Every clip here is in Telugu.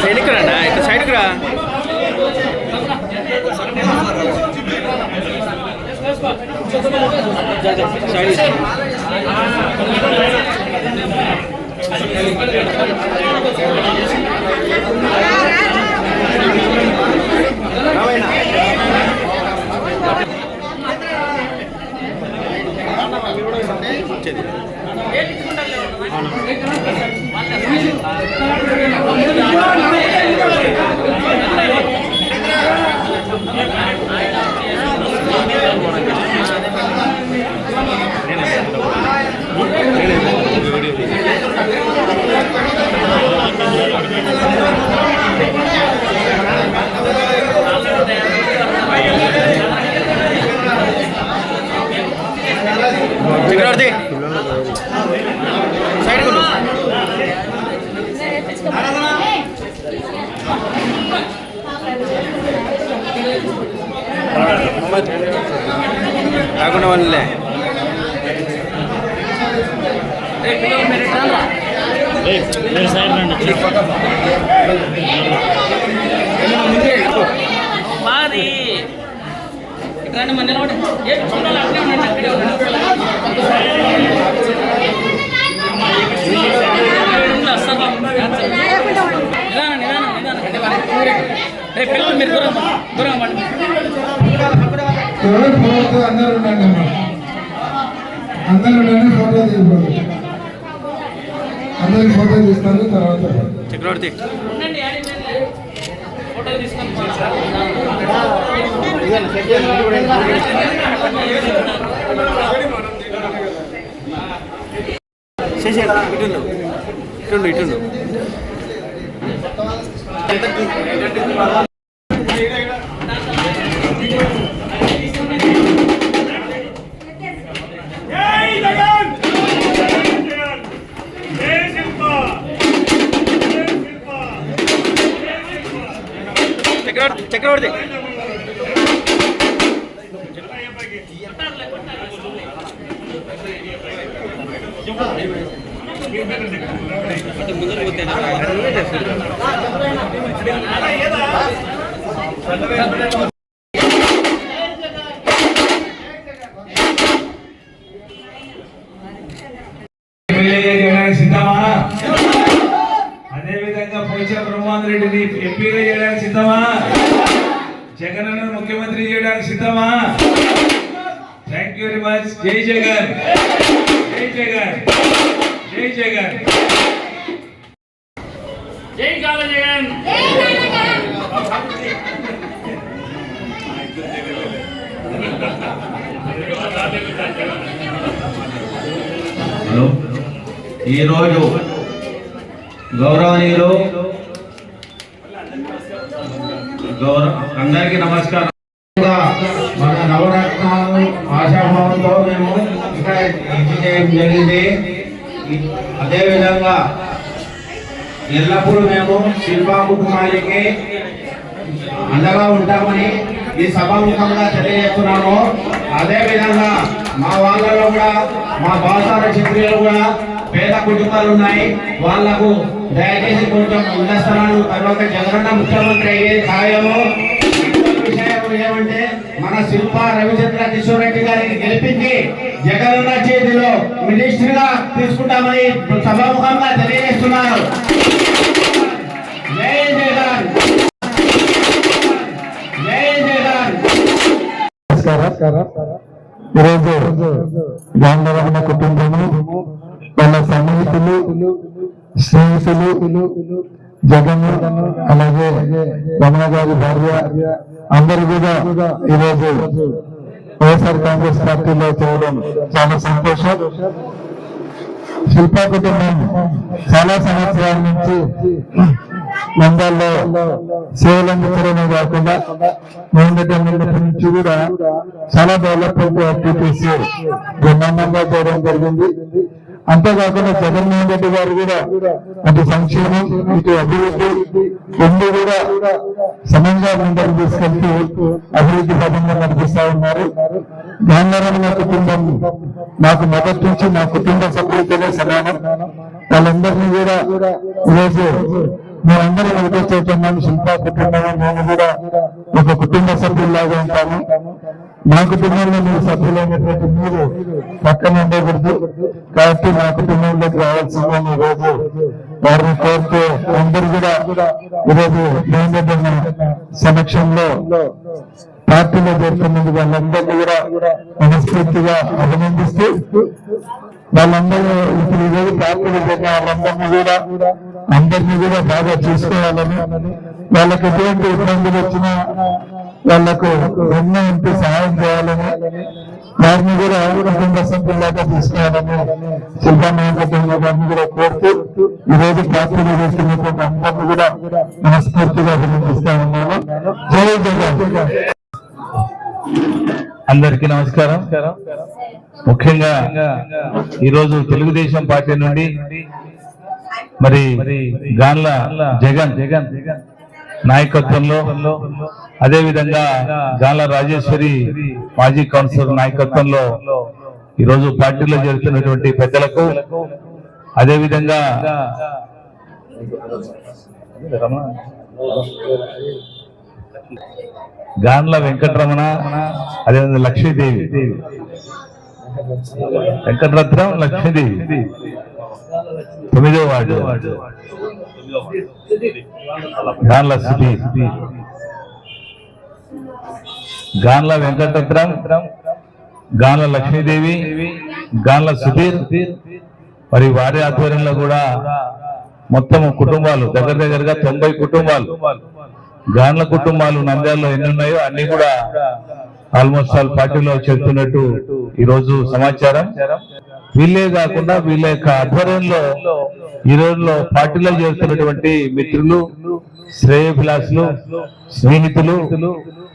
సైడ్కి రా, ఇట్లా సైడ్కి రా. చక్రవర్తి సైడ్ కాకుండా వాళ్ళే మాది ఇక్కడ మన నిలబడి చూడాలి అట్లే ఉండండి అక్కడే పిల్లలు మీరు దూరం దూరం అందరూ ఉండండి ఫోటో తీసుకోండి అందరికి ఫోటో తీస్తారు తర్వాత చక్రవర్తి ఫోటో తీసుకొని ఇటుండు చక్రవర్తి సిద్ధమా? అదేవిధంగా పోచా బ్రహ్మాందర్ రెడ్డిని ఎంపీగా చేయడానికి సిద్ధమా? జగన్ అన్న ముఖ్యమంత్రి చేయడానికి సిద్ధమా? Thank you very much. జై జగన్, జై జగన్, జై జగన్, జై కాల జగన్. హలో, ఈరోజు గౌరవనీయులు అందరికీ నమస్కారం. మన నవరత్నాలు ఆశాభావంతో మేము ఇంకా ఇది చేయడం జరిగింది. అదేవిధంగా ఎల్లప్పుడూ మేము శిల్పా కుటుంబానికి అండగా ఉంటామని ఈ సభాముఖంగా తెలియజేస్తున్నాము. అదేవిధంగా మా వాళ్ళలో కూడా మా బాసార క్షత్రియులు కూడా పేద కుటుంబాలు ఉన్నాయి. వాళ్లకు దయచేసి కొంచెం ఉన్న స్థలాలు తర్వాత జగనన్న ముఖ్యమంత్రి అయ్యే ఖాయము. విషయం ఏమంటే మన శిల్పా రవిచంద్ర కిషోర్ రెడ్డి గారికి గెలిపించి జగనన్న చేతిలో మినిస్టర్ గా తీసుకుంటామని సభాముఖంగా తెలియజేస్తున్నారు. జై జగన్, జై జగన్. ఈరోజు గాంధీ కుటుంబము వాళ్ళ సన్నిహితులు స్నేహితులు జగన్ అలాగే రమణ గారి భార్య అందరూ కూడా ఈరోజు వైఎస్ఆర్ కాంగ్రెస్ పార్టీలో చేయడం చాలా సంతోషం. శిల్పా కుటుంబం చాలా సంవత్సరాల నుంచి నంద్యాలలో సేవలు అందించడమే కాకుండా మొదటి నుంచి కూడా చాలా డెవలప్మెంట్ యాక్టివిటీస్ బ్రహ్మాండంగా చేయడం జరిగింది. అంతేకాకుండా జగన్మోహన్ రెడ్డి గారు కూడా అటు సంక్షేమం ఇటు అభివృద్ధి రెండు కూడా సమంగా ముందరకు తీసుకెళ్తూ అభివృద్ధి పదంగా నడిపిస్తా ఉన్నారు. గాంధారం నా కుటుంబం నాకు మొదటి నుంచి నా కుటుంబ సభ్యులతోనే సమానం. వాళ్ళందరినీ కూడా ఈరోజు మేమందరం ఒకటే చేస్తున్నాము. శిల్పా కుటుంబం మేము కూడా ఒక కుటుంబ సభ్యుల్లాగా ఉంటాము. మా కుటుంబంలో మీరు సభ్యులైనటువంటి మీరు పక్కన ఉండకూడదు కాబట్టి మా కుటుంబంలోకి రావాల్సిందని ఈరోజు వారిని కోరుతూ అందరూ కూడా ఈరోజు మేమన్న సమక్షంలో పార్టీలో చేరుతున్నందుకు వాళ్ళందరినీ కూడా మనస్ఫూర్తిగా అభినందిస్తూ వాళ్ళందరూ ఇప్పుడు ఈరోజు పార్టీలో చేరిన వాళ్ళందరినీ కూడా బాగా చూసుకోవాలని వాళ్ళకి ఎటువంటి ఇబ్బందులు వచ్చినా వాళ్లకు ఎన్నో ఉంటూ సహాయం చేయాలని వారిని కూడా కుటుంబ సభ్యుల్లాగా తీసుకోవాలని శిల్పా గారిని కూడా కోరుతూ ఈరోజు పార్టీలో చేస్తున్నటువంటి అందరినీ కూడా మనస్ఫూర్తిగా అభినందిస్తా ఉన్నాను. జై జగన్. అందరికీ నమస్కారం. ముఖ్యంగా ఈరోజు తెలుగుదేశం పార్టీ నుండి మరి గాన్ల జగన్ నాయకత్వంలో అదే విధంగా గాన్ల రాజేశ్వరి మాజీ కౌన్సిలర్ నాయకత్వంలో ఈరోజు పార్టీలో జరుగుతున్నటువంటి పెద్దలకు అదే విధంగా గాన్ల వెంకటరమణ అదేవిధంగా లక్ష్మీదేవి వెంకటరత్నం లక్ష్మీదేవి 9వ వార్డు గాన్ల సుధీర్ గాన్ల వెంకటరత్నం గాన్ల లక్ష్మీదేవి గాన్ల సుధీర్ మరి వారి ఆధ్వర్యంలో కూడా మొత్తం కుటుంబాలు దగ్గరగా 90 కుటుంబాలు గాన్ల కుటుంబాలు నంద్యాలలో ఎన్ని ఉన్నాయో అన్ని కూడా ఆల్మోస్ట్ ఆల్ పార్టీలో చేరుతున్నట్టు ఈరోజు సమాచారం. వీళ్ళే కాకుండా వీళ్ళ యొక్క ఆధ్వర్యంలో ఈ రోజులో పార్టీలో చేరుతున్నటువంటి మిత్రులు, శ్రేయభిలాసులు, స్నేహితులు,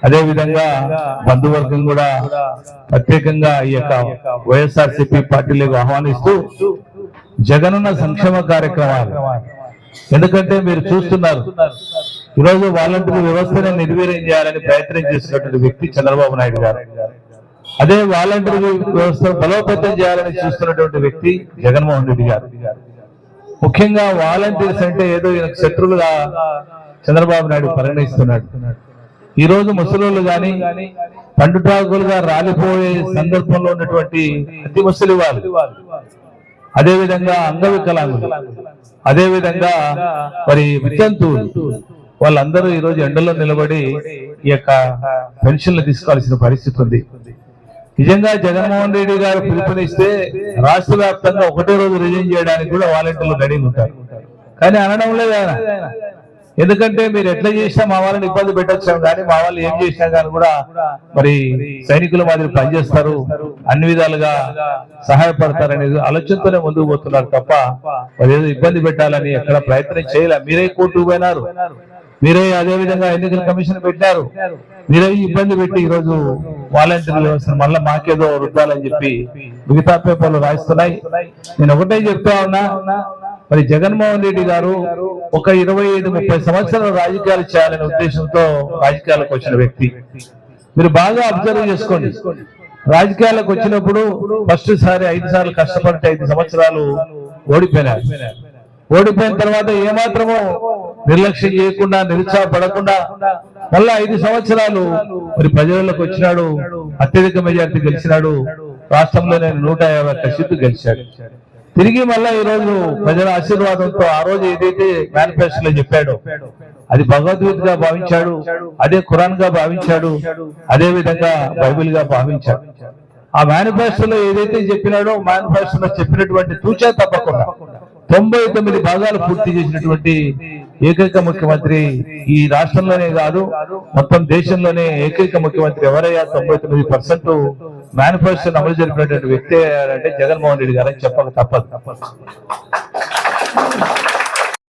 అదే విధంగా బంధువర్గం కూడా ప్రత్యేకంగా ఈ యొక్క వైఎస్ఆర్సీపీ పార్టీలకు ఆహ్వానిస్తూ జగనన్న సంక్షేమ కార్యక్రమాలు, ఎందుకంటే మీరు చూస్తున్నారు ఈరోజు వాలంటీర్ వ్యవస్థను నిర్వీర్యం చేయాలని ప్రయత్నం చేస్తున్నటువంటి వ్యక్తి చంద్రబాబు నాయుడు గారు. అదే వాలంటీర్ వ్యవస్థ బలోపేతం చేయాలని చూస్తున్నటువంటి వ్యక్తి జగన్మోహన్ రెడ్డి గారు. ముఖ్యంగా వాలంటీర్స్ అంటే ఏదో శత్రువులుగా చంద్రబాబు నాయుడు పరిగణిస్తున్నాడు. ఈ రోజు ముసలోళ్ళు గాని పండుటాకులుగా రాలిపోయే సందర్భంలో ఉన్నటువంటి అతి ముసలి వాళ్ళు, అదే విధంగా అంగవికలాంగులు, అదే విధంగా మరి వితంతువులు, వాళ్ళందరూ ఈ రోజు ఎండలో నిలబడి ఈ యొక్క పెన్షన్లు తీసుకోవాల్సిన పరిస్థితి ఉంది. నిజంగా జగన్మోహన్ రెడ్డి గారు పిలుపునిస్తే రాష్ట్ర వ్యాప్తంగా ఒకటే రోజు రిజైన్ చేయడానికి కూడా వాలంటీర్లు రెడీగా ఉంటారు. కానీ అనడం లేదు ఆయన. ఎందుకంటే మీరు ఎట్లా చేసినా మా వాళ్ళని ఇబ్బంది పెట్టొచ్చాం కానీ మా వాళ్ళు ఏం చేసినా కానీ కూడా మరి సైనికుల మాదిరి పనిచేస్తారు, అన్ని విధాలుగా సహాయపడతారనేది ఆలోచనతోనే ముందుకు పోతున్నారు తప్ప మరి ఏదో ఇబ్బంది పెట్టాలని ఎక్కడ ప్రయత్నం చేయలే. మీరే కోర్టుకు పోయినారు, మీరే అదే విధంగా ఎన్నికల కమిషన్ పెట్టారు, మీరే ఇబ్బంది పెట్టి ఈ రోజు వాలంటీర్ వ్యవస్థ మళ్ళీ మాకేదో రుద్దాలని చెప్పి మిగతా పేపర్లు రాయిస్తున్నాయి. నేను ఒకటే చెప్తా ఉన్నా, మరి జగన్మోహన్ రెడ్డి గారు ఒక 25-30 సంవత్సరాలు రాజకీయాలు చేయాలనే ఉద్దేశంతో రాజకీయాలకు వచ్చిన వ్యక్తి. మీరు బాగా అబ్జర్వ్ చేసుకోండి, రాజకీయాలకు వచ్చినప్పుడు ఫస్ట్ సారి 5 సార్లు కష్టపడితే 5 సంవత్సరాలు ఓడిపోయినారు. ఓడిపోయిన తర్వాత ఏమాత్రమో నిర్లక్ష్యం చేయకుండా, నిరుత్సాహపడకుండా మళ్ళా 5 సంవత్సరాలు మరి ప్రజలకు వచ్చినాడు, అత్యధిక మెజార్టీ గెలిచినాడు, రాష్ట్రంలోనే 151 సీట్లు గెలిచాడు. తిరిగి మళ్ళా ఈ రోజు ప్రజల ఆశీర్వాదంతో ఆ రోజు ఏదైతే మేనిఫెస్టోలో చెప్పాడో అది భగవద్గీతగా భావించాడు, అదే ఖురాన్ గా భావించాడు, అదే విధంగా బైబిల్ గా భావించాడు. ఆ మేనిఫెస్టోలో ఏదైతే చెప్పినాడో మేనిఫెస్టోలో చెప్పినటువంటి తూచా తప్పకుండా 99 భాగాలు పూర్తి చేసినటువంటి ఏకైక ముఖ్యమంత్రి ఈ రాష్ట్రంలోనే కాదు మొత్తం దేశంలోనే ఏకైక ముఖ్యమంత్రి ఎవరయ్యా 99% మేనిఫెస్టోను అమలు జరిపినటువంటి వ్యక్తి అంటే జగన్మోహన్ రెడ్డి గారని చెప్పక తప్పదు.